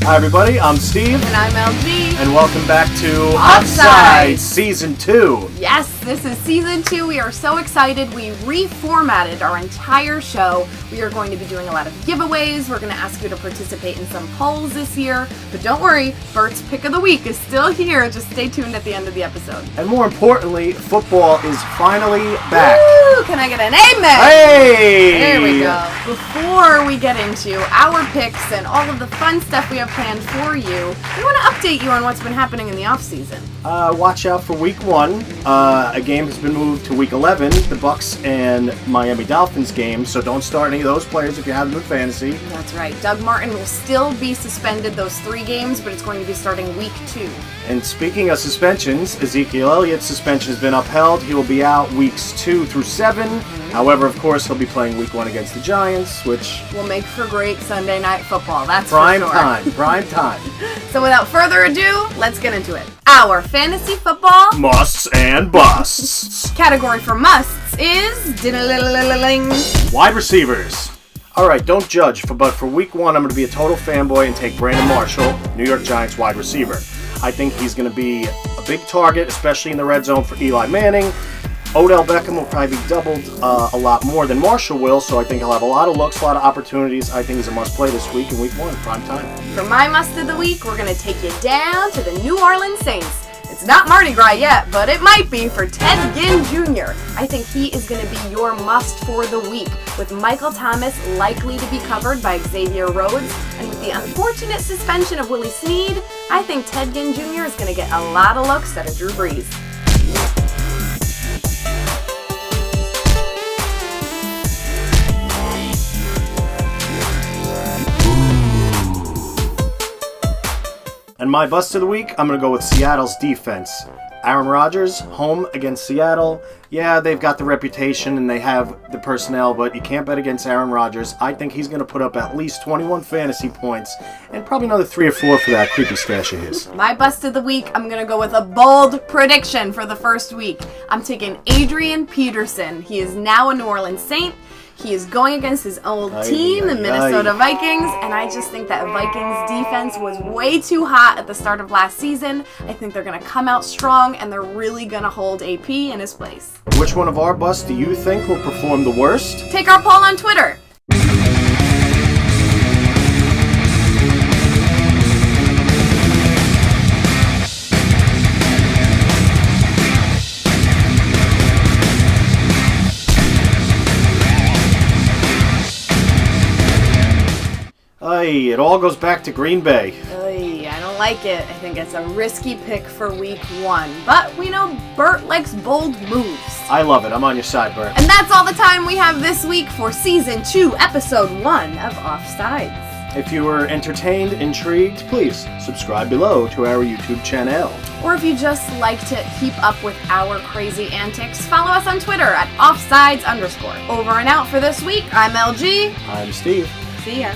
Hi everybody, I'm Steve. And I'm LG. And welcome back to OFFSIDES Season 2. Yes, this is Season 2. We are so excited. We reformatted our entire show. We are going to be doing a lot of giveaways. We're going to ask you to participate in some polls this year. But don't worry, Burt's Pick of the Week is still here. Just stay tuned at the end of the episode. And more importantly, football is finally back. Woo! Can I get an amen? Hey! There we go. Before we get into our picks and all of the fun stuff we have planned for you, we want to update you on what's been happening in the off-season. Watch out for Week 1. A game has been moved to Week 11, the Bucks and Miami Dolphins game, so don't start any of those players if you have them in fantasy. That's right. Doug Martin will still be suspended those 3 games, but it's going to be starting Week 2. And speaking of suspensions, Ezekiel Elliott's suspension has been upheld. He will be out weeks 2 through 7. However, of course, he'll be playing Week 1 against the Giants, which will make for great Sunday night football. That's prime for sure. Prime time. So without further ado, let's get into it. Our fantasy football musts and busts. Category for musts is wide receivers. All right, don't judge, but for Week 1, I'm going to be a total fanboy and take Brandon Marshall, New York Giants wide receiver. I think he's going to be a big target, especially in the red zone for Eli Manning. Odell Beckham will probably be doubled a lot more than Marshall will, so I think he'll have a lot of looks, a lot of opportunities. I think he's a must-play this week in Week 1, prime time. For my must of the week, we're going to take you down to the New Orleans Saints. It's not Mardi Gras yet, but it might be for Ted Ginn Jr. I think he is going to be your must for the week, with Michael Thomas likely to be covered by Xavier Rhodes, and with the unfortunate suspension of Willie Snead, I think Ted Ginn Jr. is going to get a lot of looks at a Drew Brees. And my bust of the week, I'm going to go with Seattle's defense. Aaron Rodgers, home against Seattle. Yeah, they've got the reputation and they have the personnel, but you can't bet against Aaron Rodgers. I think he's going to put up at least 21 fantasy points and probably another 3 or 4 for that creepy stash of his. My bust of the week, I'm going to go with a bold prediction for the first week. I'm taking Adrian Peterson. He is now a New Orleans Saint. He is going against his old team, the Minnesota Vikings, and I just think that Vikings defense was way too hot at the start of last season. I think they're going to come out strong, and they're really going to hold AP in his place. Which one of our busts do you think will perform the worst? Take our poll on Twitter. It all goes back to Green Bay. I don't like it. I think it's a risky pick for Week 1. But we know Burt likes bold moves. I love it. I'm on your side, Burt. And that's all the time we have this week for Season 2, Episode 1 of Offsides. If you were entertained, intrigued, please subscribe below to our YouTube channel. Or if you just like to keep up with our crazy antics, follow us on Twitter at offsides_. Over and out for this week, I'm LG. I'm Steve. See ya.